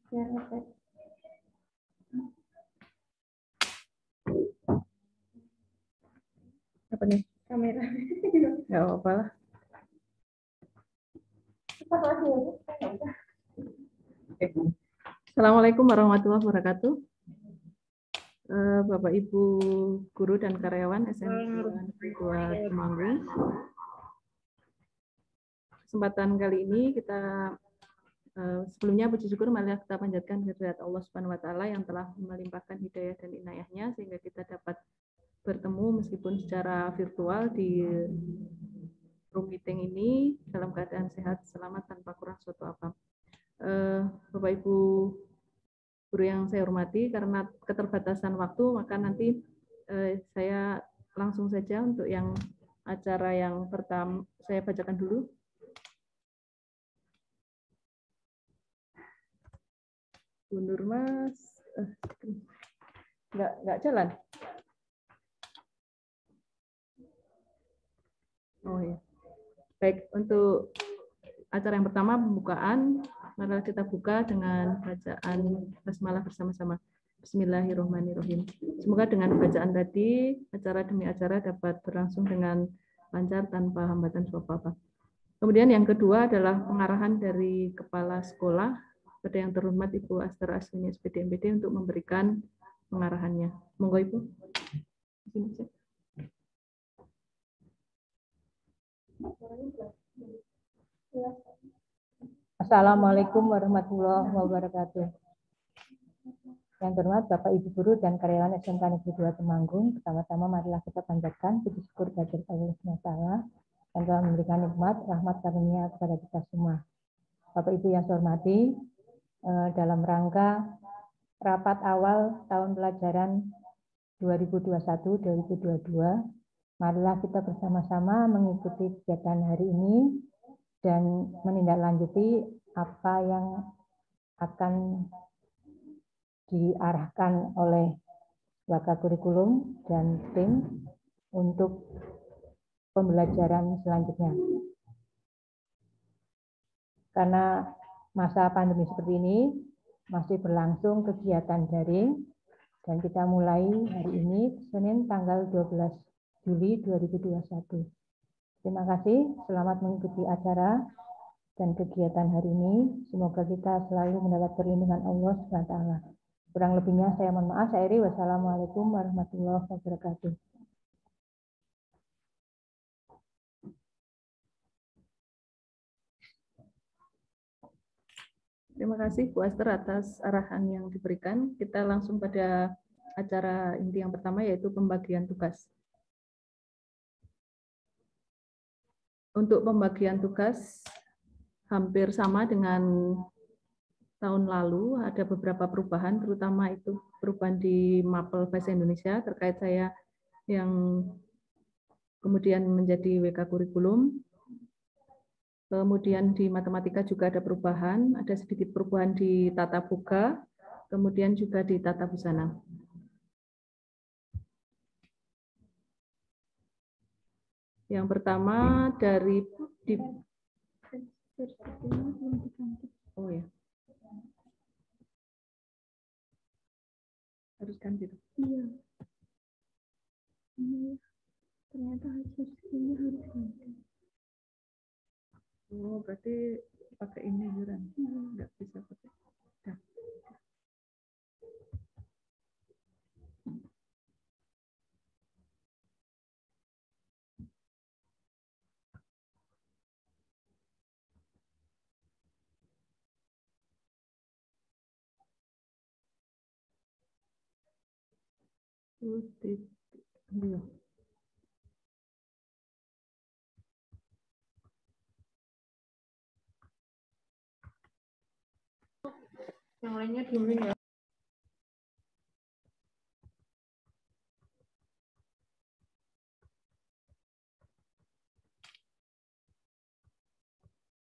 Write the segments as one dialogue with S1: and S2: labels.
S1: Ya, oke.
S2: Apa nih?
S1: Kamera.
S2: Nggak apa-apa lah. Assalamualaikum warahmatullahi wabarakatuh. Bapak Ibu guru dan karyawan SMK Negeri 2 Temanggung. Kesempatan kali ini kita sebelumnya puji syukur marilah kita panjatkan kehadirat Allah Subhanahu wa taala yang telah melimpahkan hidayah dan inayahnya sehingga kita dapat bertemu meskipun secara virtual di room meeting ini dalam keadaan sehat, selamat, tanpa kurang suatu apa. Bapak Ibu guru yang saya hormati, karena keterbatasan waktu, maka nanti saya langsung saja untuk yang acara yang pertama saya bacakan dulu. Bu Nurmas, nggak jalan. Oh ya, baik, untuk acara yang pertama pembukaan, mari kita buka dengan bacaan basmalah bersama-sama. Bismillahirrahmanirrahim. Semoga dengan bacaan tadi acara demi acara dapat berlangsung dengan lancar tanpa hambatan apa-apa. Kemudian yang kedua adalah pengarahan dari kepala sekolah pada yang terhormat Ibu Aster Aswini SPD MPD untuk memberikan pengarahannya. Monggo Ibu.
S3: Assalamualaikum warahmatullahi wabarakatuh. Yang terhormat Bapak Ibu guru dan karyawan SMK Negeri 2 Temanggung, pertama-tama marilah kita panjatkan puji syukur kehadirat Allah SWT yang telah memberikan nikmat, rahmat, karunia kepada kita semua. Bapak Ibu yang saya hormati, dalam rangka rapat awal tahun pelajaran 2021-2022, marilah kita bersama-sama mengikuti kegiatan hari ini dan menindaklanjuti apa yang akan diarahkan oleh Waka Kurikulum dan tim untuk pembelajaran selanjutnya. Karena masa pandemi seperti ini masih berlangsung kegiatan daring dan kita mulai hari ini Senin tanggal 12 Juli 2021. Terima kasih, selamat mengikuti acara dan kegiatan hari ini. Semoga kita selalu mendapat perlindungan Allah SWT. Kurang lebihnya saya mohon maaf. Saya Iri. Wassalamualaikum warahmatullahi wabarakatuh.
S2: Terima kasih Bu Aster atas arahan yang diberikan. Kita langsung pada acara inti yang pertama, yaitu pembagian tugas. Untuk pembagian tugas hampir sama dengan tahun lalu, ada beberapa perubahan, terutama itu perubahan di mapel bahasa Indonesia terkait saya yang kemudian menjadi WK kurikulum. Kemudian di matematika juga ada perubahan, ada sedikit perubahan di tata boga, kemudian juga di tata busana. Yang pertama dari oh ya, harus ganti.
S1: Iya. Ternyata hasil ini harus ganti.
S2: Oh, berarti pakai ini Yuran. Enggak bisa pakai. Dah. Yang lainnya dulu ya.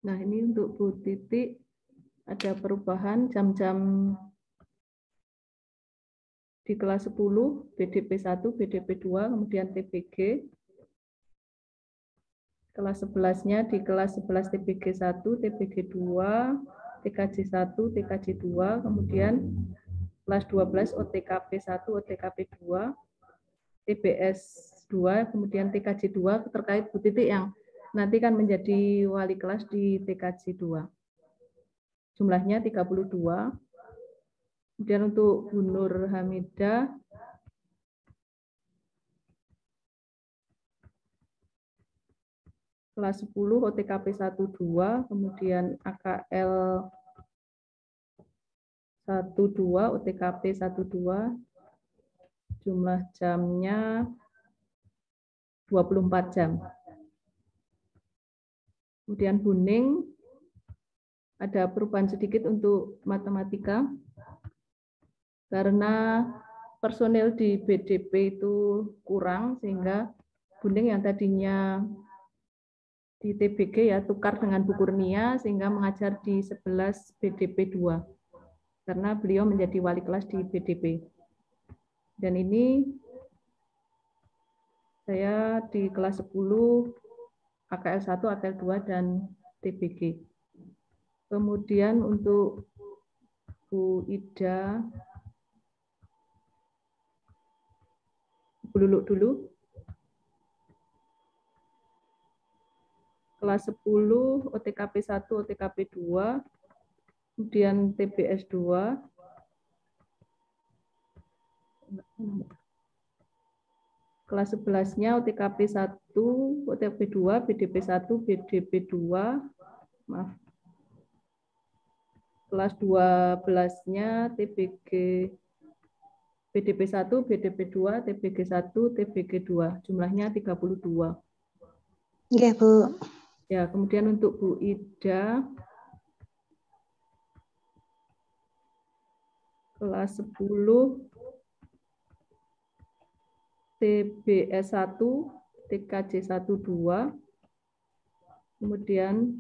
S2: Nah, ini untuk Bu Titik ada perubahan jam-jam di kelas 10, BDP 1, BDP 2, kemudian TPG. Kelas 11-nya di kelas 11 TPG 1, TPG 2, TKJ 1, TKJ 2, kemudian kelas 12 OTKP 1, OTKP 2, TBS 2, kemudian TKJ 2 terkait Bu Titik yang nanti kan menjadi wali kelas di TKJ 2. Jumlahnya 32. Kemudian untuk Bu Nur Hamidah kelas 10 OTKP 12, kemudian AKL 12, OTKP 12, jumlah jamnya 24 jam. Kemudian Buning ada perubahan sedikit untuk matematika karena personil di BDP itu kurang sehingga Buning yang tadinya di TBG ya tukar dengan Bu Kurnia sehingga mengajar di 11 BDP 2 karena beliau menjadi wali kelas di BDP. Dan ini saya di kelas 10 AKL 1, AKL 2 dan TBG. Kemudian untuk Bu Ida, Bu Luluk dulu. Kelas 10 OTKP 1, OTKP 2, kemudian TBS 2. Kelas 11-nya OTKP 1, OTKP 2, BDP 1, BDP 2, maaf. Kelas 12-nya TBG BDP 1, BDP 2, TBG 1, TBG 2. Jumlahnya 32.
S4: Iya, Bu.
S2: Ya, kemudian untuk Bu Ida kelas 10 TBS 1, TKJ 1, 2. Kemudian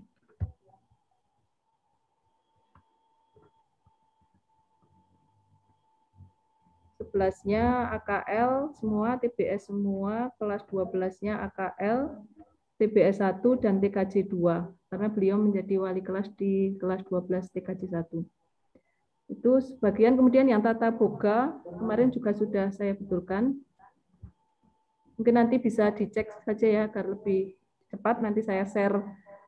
S2: nya AKL semua, TBS semua, kelas 12-nya AKL, TBS 1 dan TKJ 2 karena beliau menjadi wali kelas di kelas 12 TKJ 1. Itu sebagian. Kemudian yang tata boga kemarin juga sudah saya betulkan. Mungkin nanti bisa dicek saja ya agar lebih cepat, nanti saya share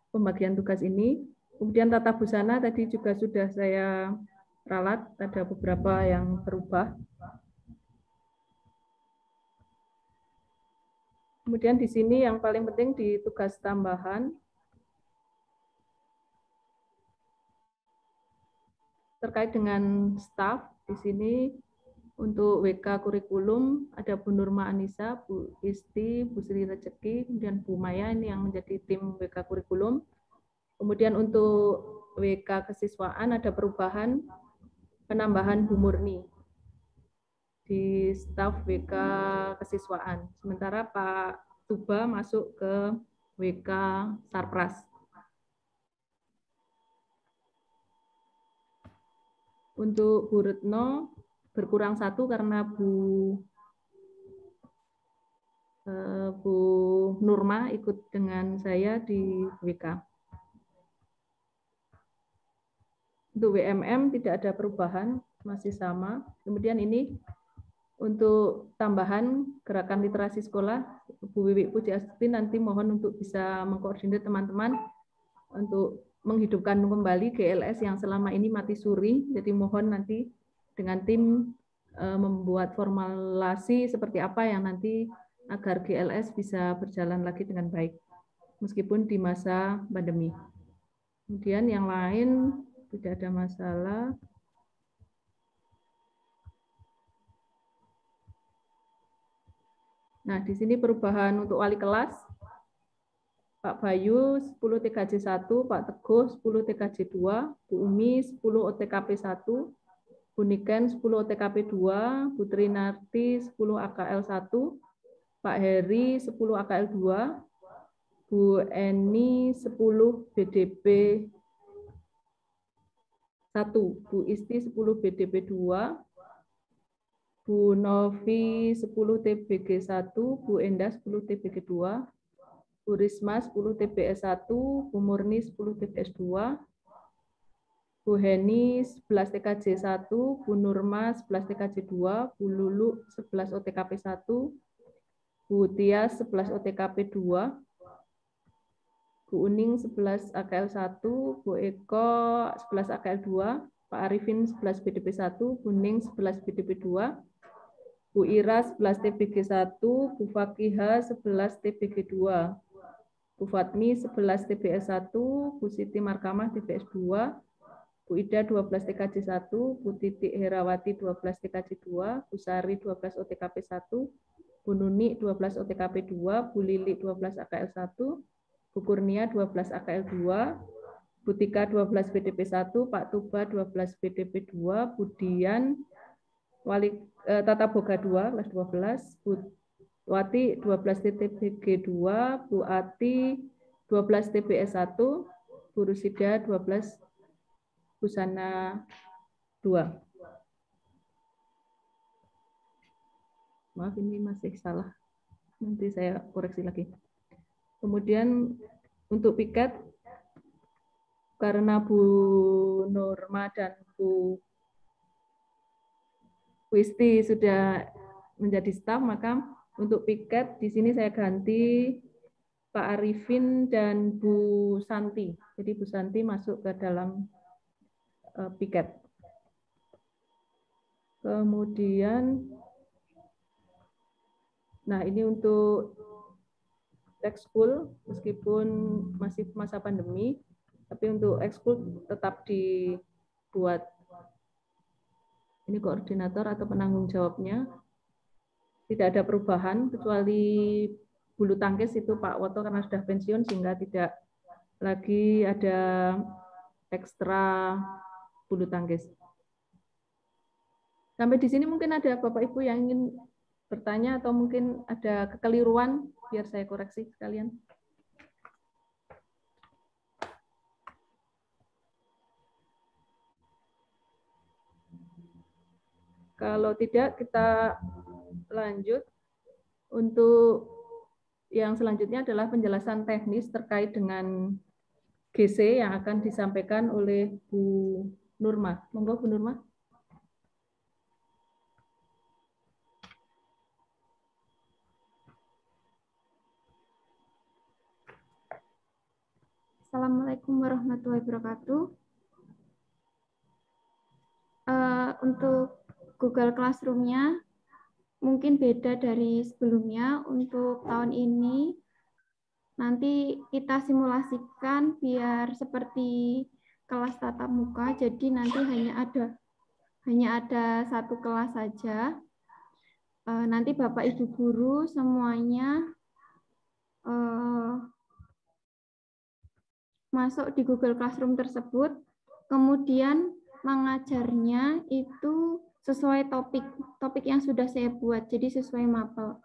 S2: pembagian tugas ini. Kemudian tata busana tadi juga sudah saya ralat, ada beberapa yang berubah. Kemudian di sini yang paling penting di tugas tambahan terkait dengan staf. Di sini untuk WK kurikulum ada Bu Nurma Anissa, Bu Isti, Bu Sri Rezeki, kemudian Bu Maya ini yang menjadi tim WK kurikulum. Kemudian untuk WK kesiswaan ada perubahan penambahan Bu Murni di staf WK kesiswaan. Sementara Pak Tuba masuk ke WK Sarpras. Untuk Bu Retno berkurang 1 karena Bu Nurma ikut dengan saya di WK. Untuk WMM tidak ada perubahan, masih sama. Kemudian ini untuk tambahan gerakan literasi sekolah, Bu Wiwi Pujiastuti nanti mohon untuk bisa mengkoordinir teman-teman untuk menghidupkan kembali GLS yang selama ini mati suri. Jadi mohon nanti dengan tim membuat formulasi seperti apa yang nanti agar GLS bisa berjalan lagi dengan baik meskipun di masa pandemi. Kemudian yang lain tidak ada masalah. Nah, di sini perubahan untuk wali kelas. Pak Bayu 10 TKJ 1, Pak Teguh 10 TKJ 2, Bu Umi 10 OTKP 1, Bu Niken 10 OTKP 2, Bu Trinarti 10 AKL 1, Pak Heri 10 AKL 2, Bu Eni 10 BDP 1, Bu Isti 10 BDP 2, Bu Novi 10 TBG 1, Bu Endah 10 TBG 2, Bu Risma 10 TBS 1, Bu Murni 10 TBS 2, Bu Bu Heni 11 TKJ 1, Bu Nurma 11 TKJ 2, Bu Lulu 11 OTKP 1, Bu Tias 11 OTKP 2, Bu Uning 11 AKL 1, Bu Eko 11 AKL 2, Pak Arifin 11 BDP 1, Bu Ning 11 BDP 2, Bu Ira 11 TBG 1, Bu Fakiha 11 TBG 2, Bu Fatmi 11 TBS 1, Bu Siti Markamah TBS 2, Bu Ida 12 TKJ 1, Bu Titik Herawati 12 TKJ 2, Bu Sari 12 OTKP 1, Bu Nuni 12 OTKP 2, Bu Lili 12 AKL 1, Bu Kurnia 12 AKL 2, Bu Tika 12 BDP 1, Pak Tuba 12 BDP 2, Bu Dian Tata Boga 2 kelas 12, Bu Wati 12 TTBG 2, Bu Ati 12 TBS 1, Bu Rusida 12 Busana 2. Maaf ini masih salah. Nanti saya koreksi lagi. Kemudian untuk piket, karena Bu Nurma dan Bu Wisti sudah menjadi staf, maka untuk piket di sini saya ganti Pak Arifin dan Bu Santi. Jadi Bu Santi masuk ke dalam piket. Kemudian, nah ini untuk ekskul meskipun masih masa pandemi, tapi untuk ekskul tetap dibuat ini koordinator atau penanggung jawabnya. Tidak ada perubahan kecuali bulu tangkis itu Pak Woto karena sudah pensiun sehingga tidak lagi ada ekstra bulu tangkis. Sampai di sini mungkin ada Bapak Ibu yang ingin bertanya atau mungkin ada kekeliruan, biar saya koreksi sekalian. Kalau tidak, kita lanjut. Untuk yang selanjutnya adalah penjelasan teknis terkait dengan GC yang akan disampaikan oleh Bu Nurma. Monggo Bu Nurma.
S1: Assalamualaikum warahmatullahi wabarakatuh. Untuk Google Classroom-nya mungkin beda dari sebelumnya. Untuk tahun ini nanti kita simulasikan biar seperti kelas tatap muka. Jadi nanti hanya ada satu kelas saja. Nanti Bapak Ibu guru semuanya masuk di Google Classroom tersebut, kemudian mengajarnya itu sesuai topik yang sudah saya buat, jadi sesuai mapel.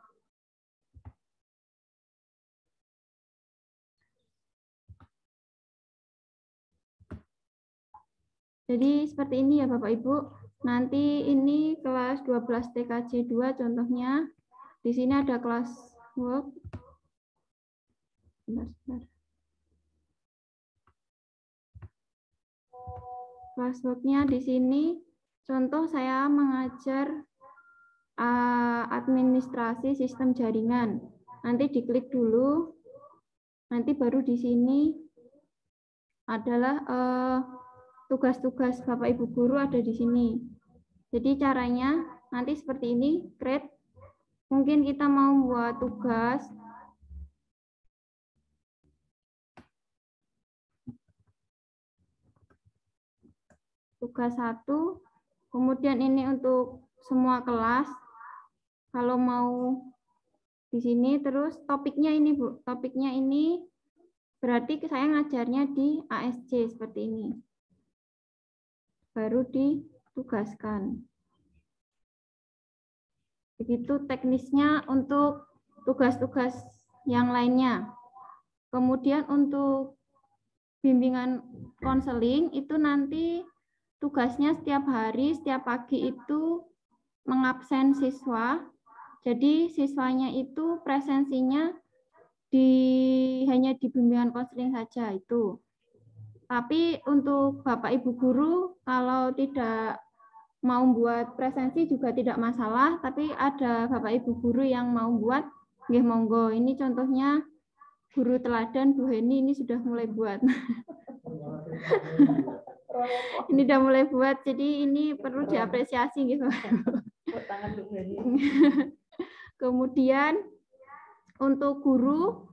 S1: Jadi seperti ini ya Bapak Ibu. Nanti ini kelas 12 TKJ 2 contohnya. Di sini ada kelas work. Sebentar. Classwork-nya di sini, contoh saya mengajar administrasi sistem jaringan. Nanti diklik dulu, nanti baru di sini adalah tugas-tugas Bapak Ibu guru ada di sini. Jadi caranya nanti seperti ini, create. Mungkin kita mau buat tugas. Tugas 1, kemudian ini untuk semua kelas. Kalau mau di sini, terus topiknya ini Bu, topiknya ini berarti saya ngajarnya di ASC seperti ini. Baru ditugaskan. Begitu teknisnya untuk tugas-tugas yang lainnya. Kemudian untuk bimbingan konseling itu nanti tugasnya setiap hari, setiap pagi itu mengabsen siswa. Jadi siswanya itu presensinya hanya di bimbingan konseling saja itu. Tapi untuk Bapak Ibu guru kalau tidak mau buat presensi juga tidak masalah, tapi ada Bapak Ibu guru yang mau buat, nggih monggo. Ini contohnya guru teladan Bu Heni ini sudah mulai buat. Ini sudah mulai buat, jadi ini perlu diapresiasi gitu. Kemudian untuk guru,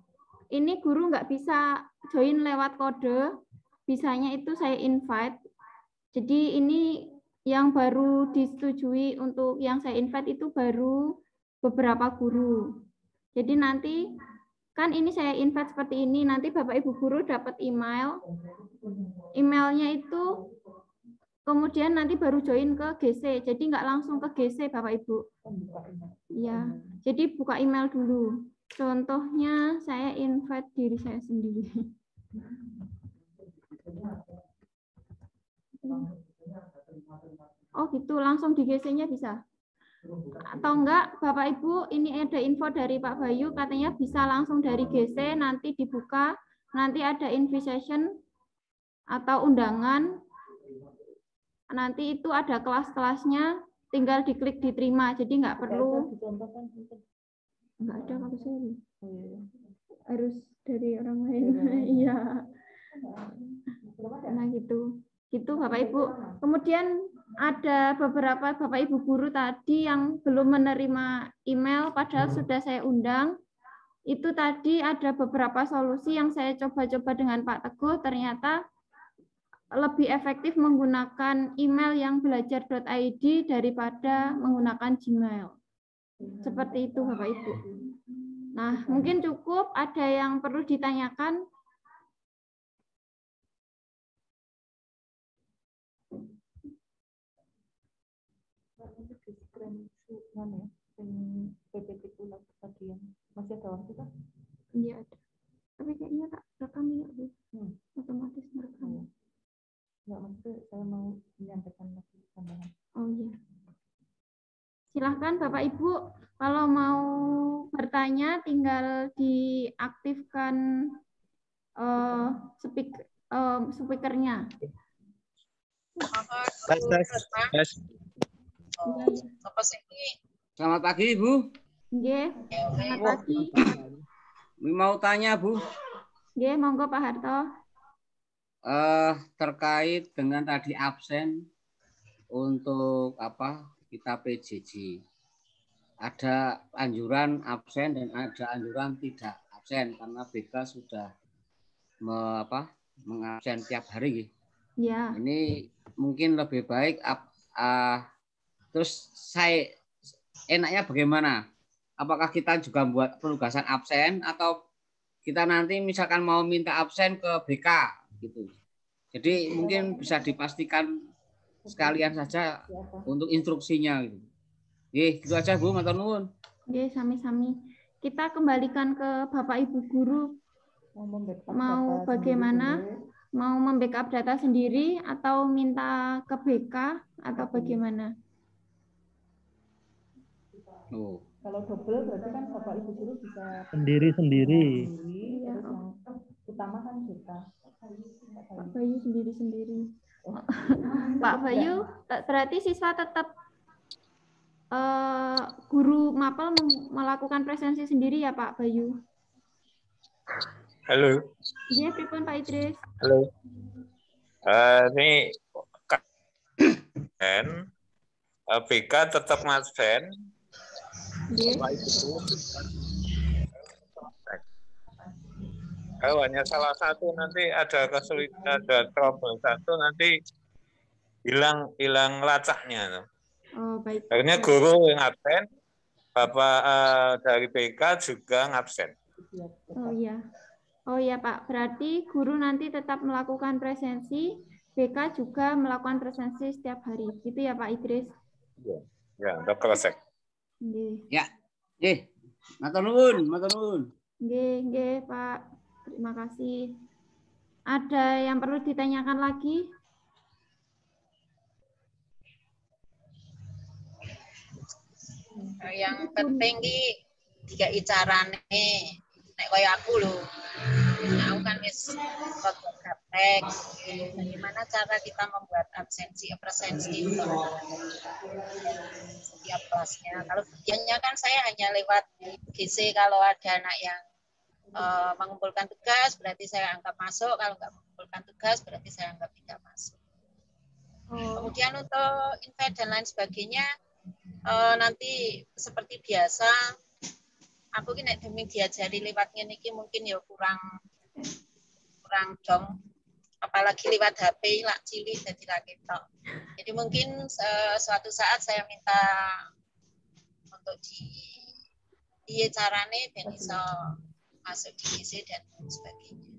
S1: ini guru nggak bisa join lewat kode, bisanya itu saya invite. Jadi ini yang baru disetujui untuk yang saya invite itu baru beberapa guru. Jadi nanti kan ini saya invite seperti ini, nanti Bapak Ibu guru dapat email. Emailnya itu kemudian nanti baru join ke GC, jadi nggak langsung ke GC Bapak Ibu. Ya, jadi buka email dulu. Contohnya saya invite diri saya sendiri. Oh gitu, langsung di GC-nya bisa. Atau enggak, Bapak Ibu, ini ada info dari Pak Bayu, katanya bisa langsung dari GC, nanti dibuka, nanti ada invitation atau undangan, nanti itu ada kelas-kelasnya, tinggal diklik diterima, jadi nggak perlu. Nggak ada kalau saya. Harus dari orang lain. Iya. Nah gitu. Gitu Bapak Ibu. Kemudian ada beberapa Bapak Ibu guru tadi yang belum menerima email padahal sudah saya undang. Itu tadi ada beberapa solusi yang saya coba-coba dengan Pak Teguh, ternyata lebih efektif menggunakan email yang belajar.id daripada menggunakan Gmail. Seperti itu Bapak Ibu. Nah, mungkin cukup, ada yang perlu ditanyakan?
S2: Masih ada waktu kan?
S1: Iya ada. Tapi kayaknya tak rekam ya Bu. Otomatis merekam.
S2: Enggak, maksudnya saya mau menyampaikan lagi tambahan.
S1: Oh iya. Silahkan Bapak Ibu, kalau mau bertanya tinggal diaktifkan speakernya.
S5: Tes. Selamat pagi, Bu.
S1: Nggih, selamat pagi.
S5: Mau tanya, Bu.
S1: Nggih, monggo Pak Harto.
S5: Terkait dengan tadi absen untuk apa? Kita PJJ. Ada anjuran absen dan ada anjuran tidak absen karena BK sudah mengabsen tiap hari.
S1: Ya.
S5: Ini mungkin lebih baik terus saya enaknya bagaimana? Apakah kita juga buat penugasan absen atau kita nanti misalkan mau minta absen ke BK gitu. Jadi mungkin bisa dipastikan sekalian saja untuk instruksinya gitu. Gitu aja Bu, matur nuwun.
S1: Nggih, sami-sami. Kita kembalikan ke Bapak Ibu guru. Mau bagaimana? Mau membackup data sendiri atau minta ke BK atau bagaimana?
S2: Oh. Kalau double berarti kan Bapak Ibu guru bisa
S6: sendiri-sendiri.
S1: Iya.
S2: Utama kan kita.
S1: Pak Bayu sendiri-sendiri. Pak Bayu, berarti siswa tetap guru mapel melakukan presensi sendiri ya Pak Bayu?
S6: Halo.
S1: Iya, pripun Pak Idris?
S6: Halo. Ini kan BK tetap absen. Kalau hanya salah satu nanti ada kesulitan, ada trouble satu nanti hilang lacaknya.
S1: Oh baik.
S6: Akhirnya guru yang absen, Bapak dari BK juga ngabsen.
S1: Oh iya. Oh iya Pak, berarti guru nanti tetap melakukan presensi, BK juga melakukan presensi setiap hari, gitu ya Pak Idris?
S6: Ya, untuk selesai.
S5: Ya, matur nuwun, matur nuwun.
S1: Nggih, Pak. Terima kasih. Ada yang perlu ditanyakan lagi?
S7: Yang penting tiga carane nek kaya aku lho. Aku kan wis teks, bagaimana cara kita membuat absensi presensi untuk setiap kelasnya. Kalau bagiannya kan saya hanya lewat GC, kalau ada anak yang mengumpulkan tugas berarti saya anggap masuk, kalau nggak mengumpulkan tugas berarti saya anggap tidak masuk. Kemudian untuk invite dan lain sebagainya nanti seperti biasa aku ini demi diajari lewat ngene iki mungkin ya kurang dong, apalagi lewat HP lak cilik dadi ra ketok. Jadi mungkin suatu saat saya minta untuk di carane ben iso masuk di GC dan sebagainya.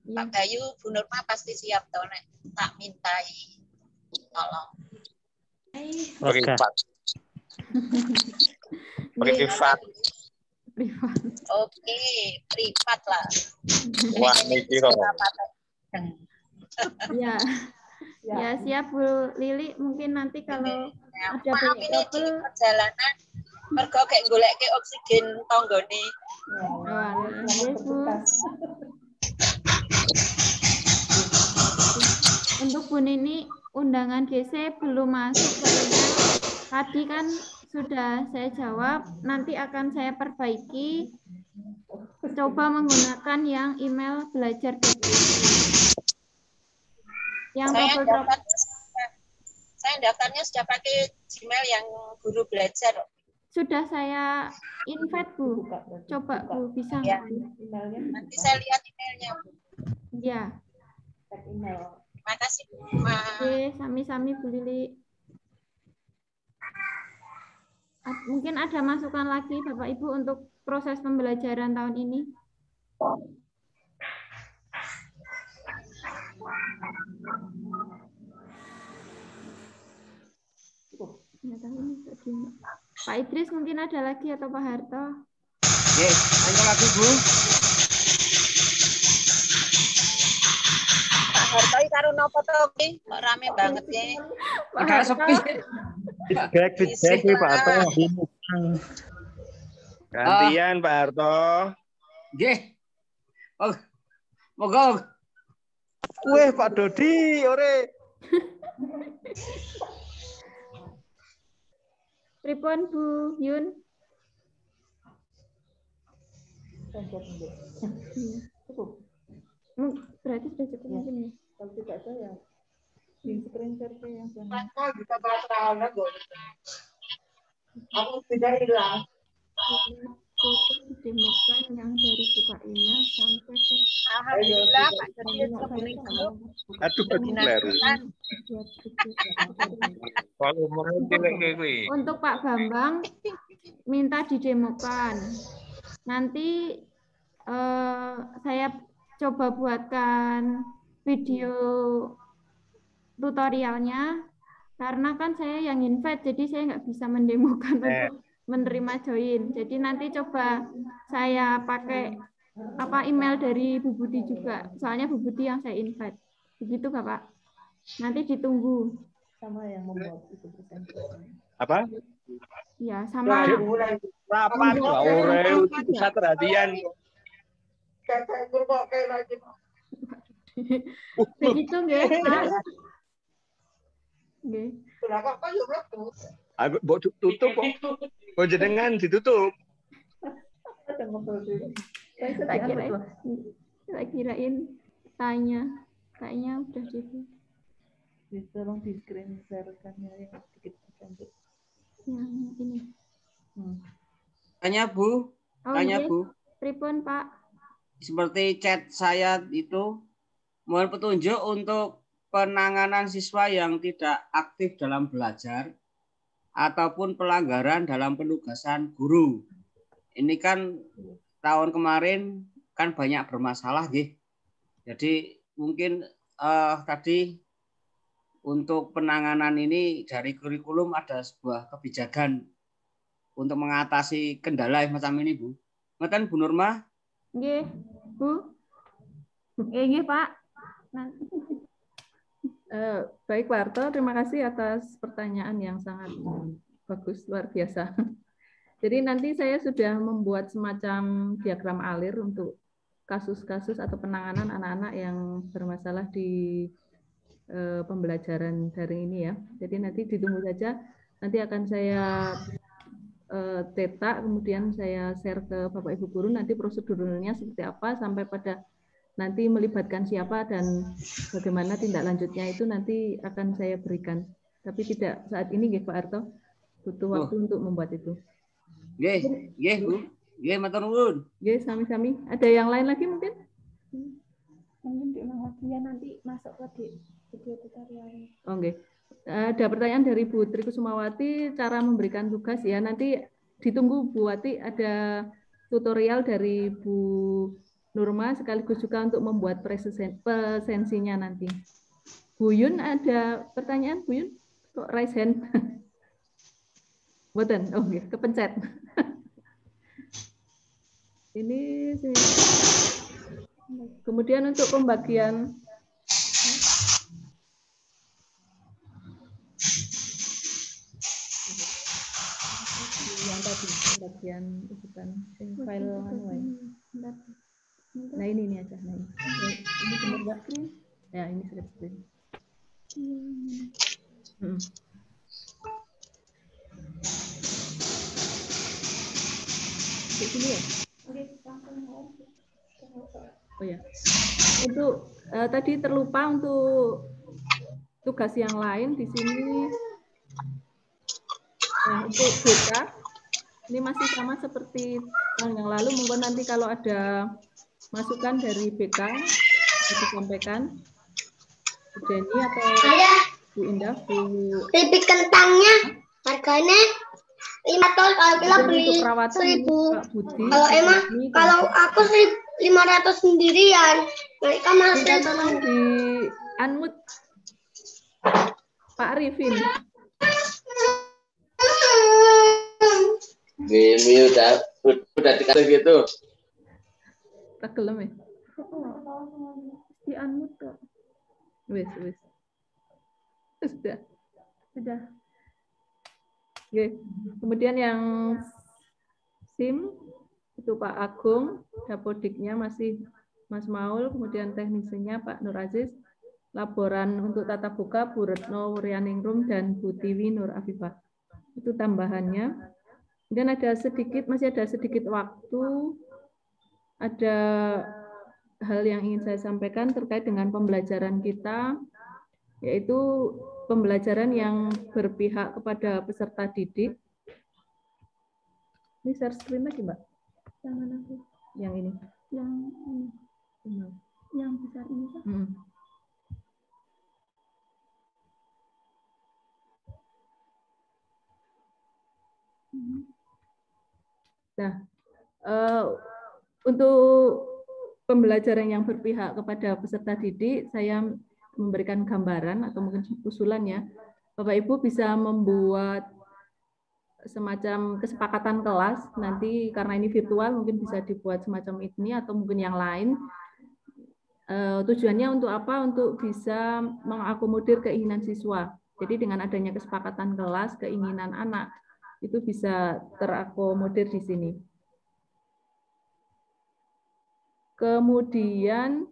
S7: Pak Bayu, Bu Nurma pasti siap toh nek tak mintai tolong.
S6: Privat. Privat.
S7: Oke, privat lah.
S6: Wah, mikir.
S1: Ya. Ya, siap Bu Lili. Mungkin nanti kalau ada
S7: maaf ini di perjalanan mergo kayak goleke oksigen tanggane.
S1: Bu. Untuk Bu Nini, undangan GC belum masuk kayaknya. Tadi kan sudah saya jawab, nanti akan saya perbaiki. Coba menggunakan yang email belajar. Yang
S7: saya daftarnya sudah pakai Gmail yang guru belajar.
S1: Sudah saya invite Bu. Coba Bu, bisa
S7: ya. Nanti saya lihat emailnya Bu.
S1: Ya.
S7: Terima kasih Bu.
S1: Oke, sami-sami Bu Lili. Mungkin ada masukan lagi Bapak Ibu untuk proses pembelajaran tahun ini? Pak Idris mungkin ada lagi atau Pak Harto?
S5: Oke, tanya lagi Bu.
S7: Pak Harto iki karo napa to iki? Kok rame banget ya.
S5: Udah sepi.
S6: Feedback Pak Harto. Gantian Pak Harto.
S5: Nggih. Oh. Moga.
S6: Weh Pak Dodi, ore.
S1: Pripun Bu Yun? Berarti sudah cukup mungkin ya?
S2: Kalau tidak saya di screen share yang sana.
S7: Aku tidak hilang.
S1: Ditemukan yang dari buka email sampai ke
S7: Alhamdulillah Pak Dodi
S6: Aduh, kalau
S1: untuk Pak Bambang minta didemokan. Nanti saya coba buatkan video tutorialnya karena kan saya yang invite jadi saya nggak bisa mendemokan untuk menerima join. Jadi nanti coba saya pakai email dari Bu Budi juga. Soalnya Bu Budi yang saya invite. Begitu Bapak. Nanti ditunggu.
S2: Sama yang membuat itu presentasi.
S6: Apa?
S1: Ya, sama.
S6: Rapat Aurel pusat perhatian.
S1: Begitu nggih, Pak? Nggih.
S6: Aku mau tutup kok. Mau jenengan ditutup.
S1: Tak kirain tanya. Kayaknya udah gitu.
S2: Tolong di screen share-kan ya sedikit cantik.
S1: Yang ini.
S5: Tanya Bu. Tanya Bu.
S1: Pripun Pak?
S5: Seperti chat saya itu, mohon petunjuk untuk penanganan siswa yang tidak aktif dalam belajar ataupun pelanggaran dalam penugasan guru. Ini kan tahun kemarin kan banyak bermasalah, gitu. Jadi mungkin tadi untuk penanganan ini dari kurikulum ada sebuah kebijakan untuk mengatasi kendala macam ini, Bu. Ngeten Bu Nurma?
S1: Nggih, Bu. Nggih, Pak.
S2: Baik Pak Harto, terima kasih atas pertanyaan yang sangat bagus, luar biasa. Jadi nanti saya sudah membuat semacam diagram alir untuk kasus-kasus atau penanganan anak-anak yang bermasalah di pembelajaran daring ini ya. Jadi nanti ditunggu saja, nanti akan saya cetak, kemudian saya share ke Bapak Ibu guru, nanti prosedurnya seperti apa, sampai pada nanti melibatkan siapa dan bagaimana tindak lanjutnya itu nanti akan saya berikan. Tapi tidak saat ini, Pak Arto, butuh waktu untuk membuat itu.
S5: Bu. Matur nuwun.
S2: Sami-sami. Ada yang lain lagi mungkin?
S1: Mungkin diulang lagi ya, nanti masuk ke video tutorial.
S2: Oke. Ada pertanyaan dari Bu Tri Kusumawati, cara memberikan tugas ya. Nanti ditunggu Bu Wati, ada tutorial dari Bu Nurma sekaligus juga untuk membuat presensinya nanti. Bu Yun, ada pertanyaan Bu Yun? Kok raise hand? Boten. Oke, kepencet. Ini kemudian untuk pembagian yang tadi pembagian urutan file manual. Nah ini aja. Nah ini benar nggak? Ya ini sudah screen. Di sini ya. Oh ya, untuk tadi terlupa untuk tugas yang lain di sini. Nah, untuk BK ini masih sama seperti tahun yang lalu. Mungkin nanti kalau ada masukan dari BK disampaikan Bu Denny atau Bu Indah, Bu.
S8: Keripik kentangnya harganya 5 ton, kalau kita beli 1.000. Kalau kalau aku 1.500 sendirian. Mereka masih
S2: tolong di unmute Pak Arifin.
S9: Ini udah dikasih gitu.
S2: Tak gelem ya?
S1: Di unmute kok.
S2: Wis. Sudah. Oke. Kemudian yang SIM itu Pak Agung, dapodiknya masih Mas Maul, kemudian teknisinya Pak Nur Aziz, laporan untuk tatap muka Bu Retno Wuryaningrum dan Bu Tiwi Nur Afifah. Itu tambahannya. Kemudian masih ada sedikit waktu, ada hal yang ingin saya sampaikan terkait dengan pembelajaran kita, yaitu pembelajaran yang berpihak kepada peserta didik. Ini share screen lagi, Mbak?
S1: Yang mana, Bu?
S2: Yang ini.
S1: Yang ini. Yang besar ini, Pak?
S2: Nah, untuk pembelajaran yang berpihak kepada peserta didik, saya memberikan gambaran atau mungkin usulannya. Bapak Ibu bisa membuat semacam kesepakatan kelas, nanti karena ini virtual mungkin bisa dibuat semacam ini atau mungkin yang lain. Tujuannya untuk apa? Untuk bisa mengakomodir keinginan siswa. Jadi dengan adanya kesepakatan kelas, keinginan anak itu bisa terakomodir di sini. Kemudian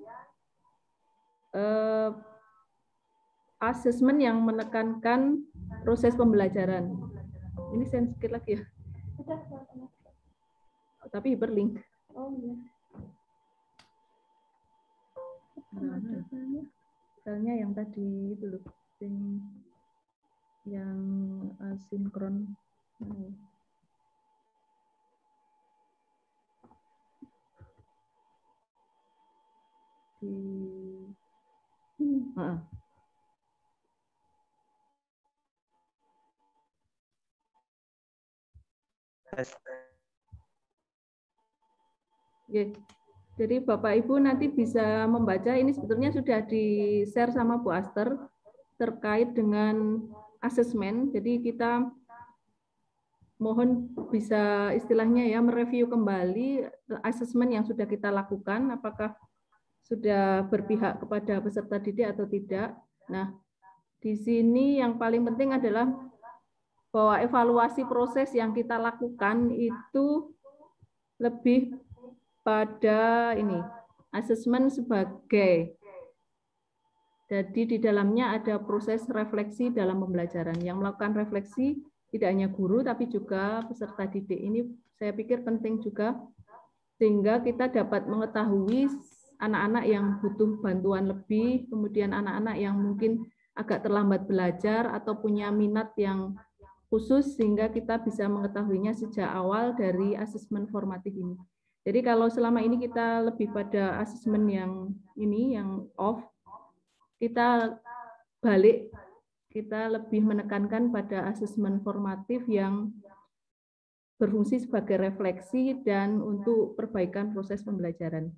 S2: asesmen yang menekankan proses pembelajaran. Ini saya sedikit lagi ya. Tapi hyperlink.
S1: Oh iya.
S2: Misalnya yang tadi itu loh, yang asinkron. Jadi Bapak Ibu nanti bisa membaca, ini sebetulnya sudah di-share sama Bu Aster terkait dengan asesmen. Jadi kita mohon bisa istilahnya ya mereview kembali asesmen yang sudah kita lakukan, apakah sudah berpihak kepada peserta didik atau tidak. Nah, di sini yang paling penting adalah bahwa evaluasi proses yang kita lakukan itu lebih pada ini, asesmen sebagai, jadi di dalamnya ada proses refleksi dalam pembelajaran. Yang melakukan refleksi tidak hanya guru, tapi juga peserta didik. Ini saya pikir penting juga, sehingga kita dapat mengetahui anak-anak yang butuh bantuan lebih, kemudian anak-anak yang mungkin agak terlambat belajar atau punya minat yang khusus, sehingga kita bisa mengetahuinya sejak awal dari asesmen formatif ini. Jadi kalau selama ini kita lebih pada asesmen yang ini, yang off, kita balik, kita lebih menekankan pada asesmen formatif yang berfungsi sebagai refleksi dan untuk perbaikan proses pembelajaran.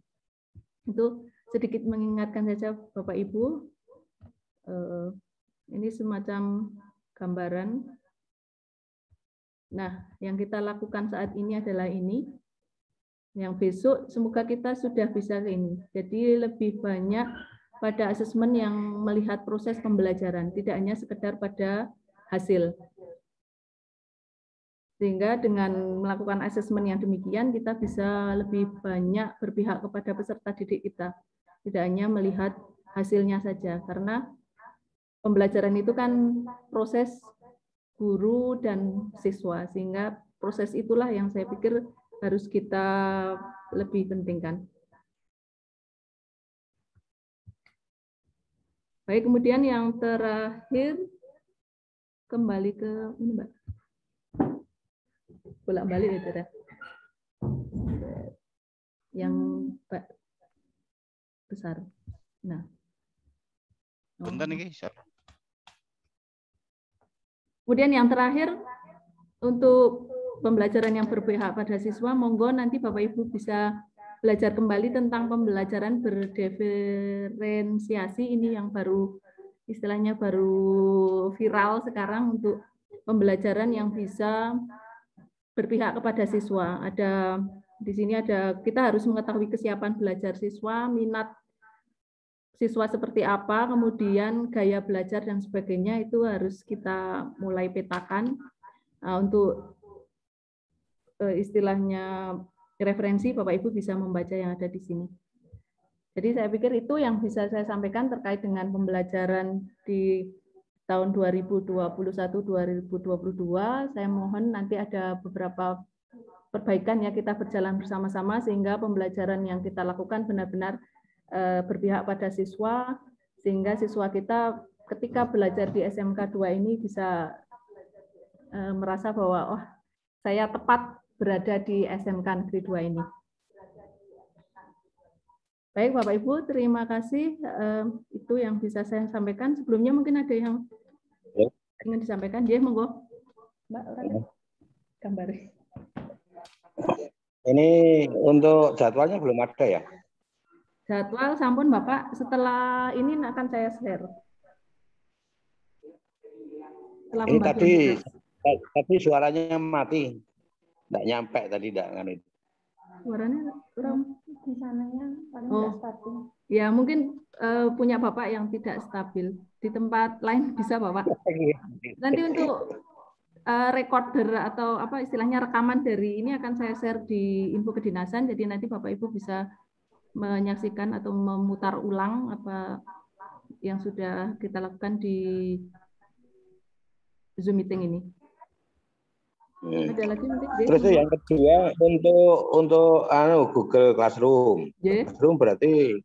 S2: Itu sedikit mengingatkan saja Bapak Ibu. Ini semacam gambaran. Nah, yang kita lakukan saat ini adalah ini. Yang besok semoga kita sudah bisa ke ini. Jadi lebih banyak pada asesmen yang melihat proses pembelajaran, tidak hanya sekedar pada hasil. Sehingga dengan melakukan asesmen yang demikian, kita bisa lebih banyak berpihak kepada peserta didik kita. Tidak hanya melihat hasilnya saja, karena pembelajaran itu kan proses guru dan siswa, sehingga proses itulah yang saya pikir harus kita lebih pentingkan. Baik, kemudian yang terakhir, kembali ke ini, Mbak. Bolak-balik ya, Tera. Yang besar. Nah.
S10: Bentar nih,
S2: kemudian yang terakhir, untuk pembelajaran yang berpihak pada siswa, monggo nanti Bapak Ibu bisa belajar kembali tentang pembelajaran berdiferensiasi, ini yang baru, istilahnya baru viral sekarang, untuk pembelajaran yang bisa berpihak kepada siswa. Ada di sini ada, kita harus mengetahui kesiapan belajar siswa, minat siswa seperti apa, kemudian gaya belajar dan sebagainya, itu harus kita mulai petakan untuk istilahnya referensi. Bapak Ibu bisa membaca yang ada di sini. Jadi saya pikir itu yang bisa saya sampaikan terkait dengan pembelajaran di tahun 2021-2022. Saya mohon nanti ada beberapa perbaikan ya, kita berjalan bersama-sama sehingga pembelajaran yang kita lakukan benar-benar berpihak pada siswa, sehingga siswa kita ketika belajar di SMK 2 ini bisa merasa bahwa oh, saya tepat berada di SMK Negeri 2 ini. Baik Bapak Ibu, terima kasih. Itu yang bisa saya sampaikan. Sebelumnya mungkin ada yang ingin disampaikan. Dia monggo. Mbak, gambar.
S11: Ini untuk jadwalnya belum ada ya?
S2: Jadwal sampun Bapak, setelah ini akan saya share. Setelah
S11: ini tadi suaranya mati. Nggak nyampe tadi, nggak kan itu.
S2: Suaranya kurang
S1: di sananya paling
S2: nggak
S1: stabil.
S2: Ya mungkin punya Bapak yang tidak stabil. Di tempat lain bisa Bapak. Nanti untuk recorder atau apa istilahnya rekaman dari ini akan saya share di info kedinasan. Jadi nanti Bapak Ibu bisa menyaksikan atau memutar ulang apa yang sudah kita lakukan di Zoom meeting ini. Ada lagi nanti.
S11: Terus yang kedua untuk Google Classroom. Classroom berarti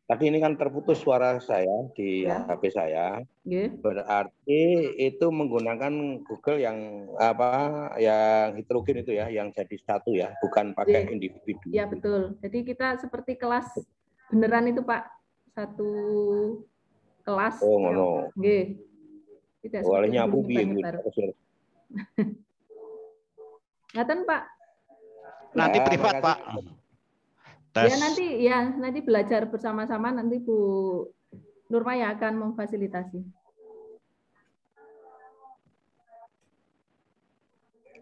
S11: tadi ini kan terputus suara saya di HP saya. Berarti itu menggunakan Google yang yang heterogen itu ya, yang jadi satu ya, bukan pakai individu.
S2: Ya betul. Jadi kita seperti kelas beneran itu Pak, satu kelas.
S11: Oh ngono.
S2: Nggih. Tidak seperti nyebar-nyebar. Ngaten Pak.
S10: Nanti privat Pak.
S2: Ya nanti belajar bersama-sama, nanti Bu Nurmaya akan memfasilitasi.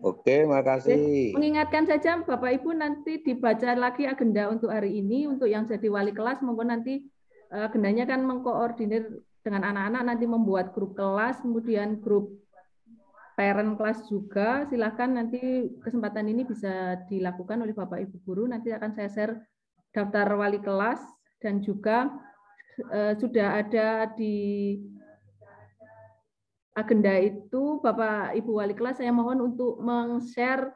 S11: Oke, makasih.
S2: Mengingatkan saja Bapak Ibu, nanti dibaca lagi agenda untuk hari ini. Untuk yang jadi wali kelas, monggo nanti agendanya kan mengkoordinir dengan anak-anak, nanti membuat grup kelas, kemudian grup parent kelas juga. Silakan nanti kesempatan ini bisa dilakukan oleh Bapak Ibu guru. Nanti akan saya share daftar wali kelas dan juga sudah ada di agenda itu, Bapak Ibu wali kelas, saya mohon untuk meng-share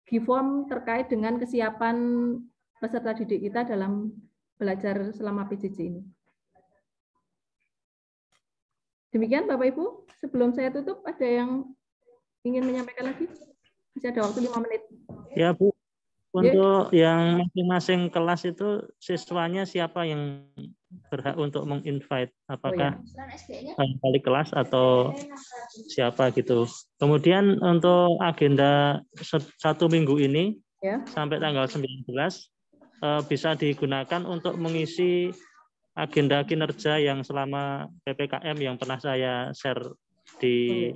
S2: G-form terkait dengan kesiapan peserta didik kita dalam belajar selama PJJ ini. Demikian Bapak Ibu, sebelum saya tutup ada yang ingin menyampaikan lagi? Masih ada waktu 5 menit.
S12: Ya Bu, untuk yang masing-masing kelas itu siswanya siapa yang berhak untuk meng-invite? Apakah wali kelas atau siapa gitu? Kemudian untuk agenda 1 minggu ini sampai tanggal 19 bisa digunakan untuk mengisi agenda kinerja yang selama PPKM yang pernah saya share di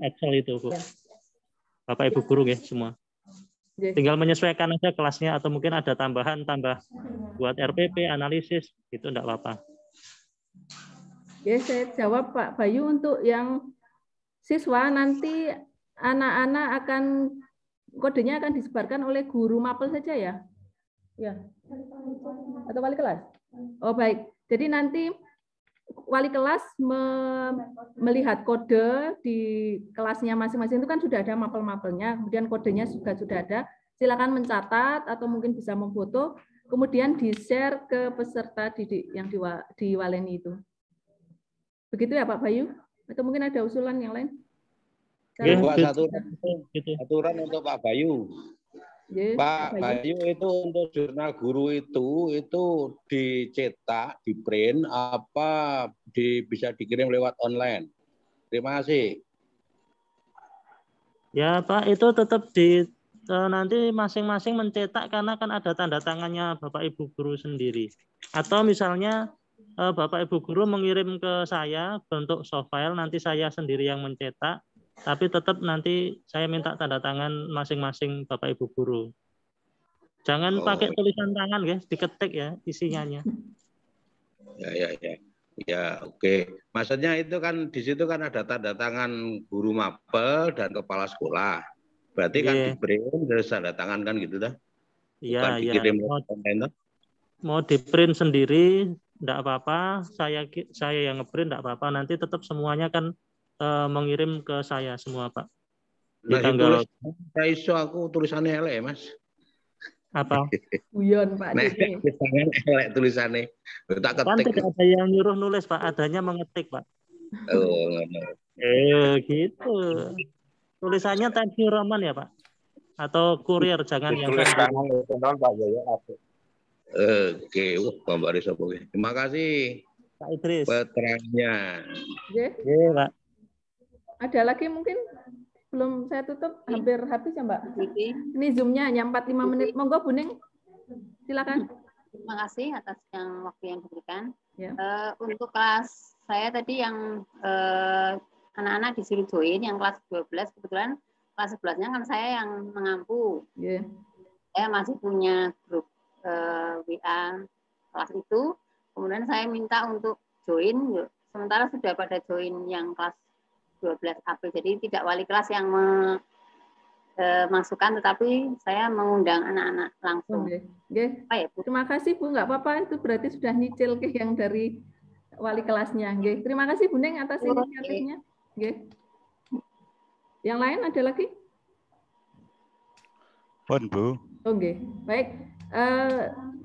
S12: Excel itu, Bu. Bapak Ibu guru ya semua. Tinggal menyesuaikan aja kelasnya atau mungkin ada tambah buat RPP, analisis, itu enggak apa-apa.
S2: Ya, saya jawab Pak Bayu, untuk yang siswa nanti anak-anak akan kodenya akan disebarkan oleh guru mapel saja ya? Ya. Atau wali kelas? Oh baik. Jadi nanti wali kelas melihat kode di kelasnya masing-masing, itu kan sudah ada mapel-mapelnya, kemudian kodenya juga sudah ada. Silakan mencatat atau mungkin bisa memfoto, kemudian di-share ke peserta didik yang diwaleni itu. Begitu ya Pak Bayu? Atau mungkin ada usulan yang lain?
S11: Aturan untuk Pak Bayu. Pak Bayu itu untuk jurnal guru itu dicetak, di print, apa bisa dikirim lewat online. Terima kasih.
S12: Ya Pak, itu tetap nanti masing-masing mencetak karena kan ada tanda tangannya Bapak Ibu guru sendiri. Atau misalnya Bapak Ibu guru mengirim ke saya bentuk soft file, nanti saya sendiri yang mencetak. Tapi tetap nanti saya minta tanda tangan masing-masing Bapak Ibu guru. Jangan pakai tulisan tangan, guys, diketik ya isinya.
S11: Ya, oke. Maksudnya itu kan di situ kan ada tanda tangan guru mapel dan kepala sekolah. Berarti kan di print terus tanda tangan kan gitu dah.
S12: Iya, iya. Mau di print sendiri enggak apa-apa, saya yang ngeprint enggak apa-apa. Nanti tetap semuanya kan mengirim ke saya semua, Pak. Di tanggal
S11: aku tulisannya elek, Mas.
S12: Apa?
S2: Uyon, Pak.
S11: Tulisannya elek tulisannya. Tak
S12: ketik. Kan tidak ada yang nyuruh nulis, Pak. Adanya mengetik, Pak. Gitu. Tulisannya Thank you Roman ya, Pak? Atau kurir, jangan yang
S11: Pak Jaya. Oke, Mbak Risa. Terima kasih.
S12: Pak Idris.
S11: Peterangnya.
S12: Pak.
S2: Ada lagi mungkin? Belum saya tutup, hampir habis ya Mbak. Ini Zoom-nya hanya 45 menit. Monggo Bu Ning, silakan.
S13: Terima kasih atas waktu yang diberikan. Untuk kelas saya tadi yang anak-anak disuruh join, yang kelas 12, kebetulan kelas 11-nya kan saya yang mengampu. Saya masih punya grup WA kelas itu. Kemudian saya minta untuk join, sementara sudah pada join yang kelas 12 AP, jadi tidak wali kelas yang memasukkan, tetapi saya mengundang anak-anak langsung.
S2: Terima kasih Bu, nggak apa-apa, itu berarti sudah nyicil ke yang dari wali kelasnya. Terima kasih Bu Ning atas inisiatifnya. Yang lain ada lagi?
S10: Bu.
S2: Baik.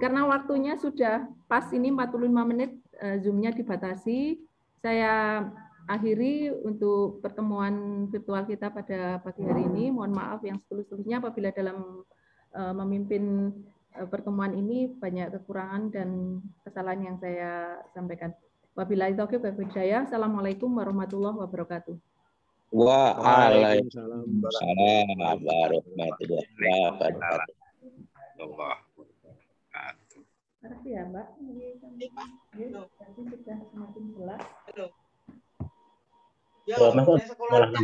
S2: Karena waktunya sudah pas ini 45 menit, Zoom-nya dibatasi. Saya akhiri untuk pertemuan virtual kita pada pagi hari ini. Mohon maaf yang setulus-tulusnya apabila dalam memimpin pertemuan ini banyak kekurangan dan kesalahan yang saya sampaikan. Wabillahi taufiq wal hidayah. Assalamualaikum warahmatullahi wabarakatuh.
S11: Waalaikumsalam warahmatullahi wabarakatuh.
S2: Terima kasih ya Mbak. Sudah semakin jelas.
S12: Masuk sekolah.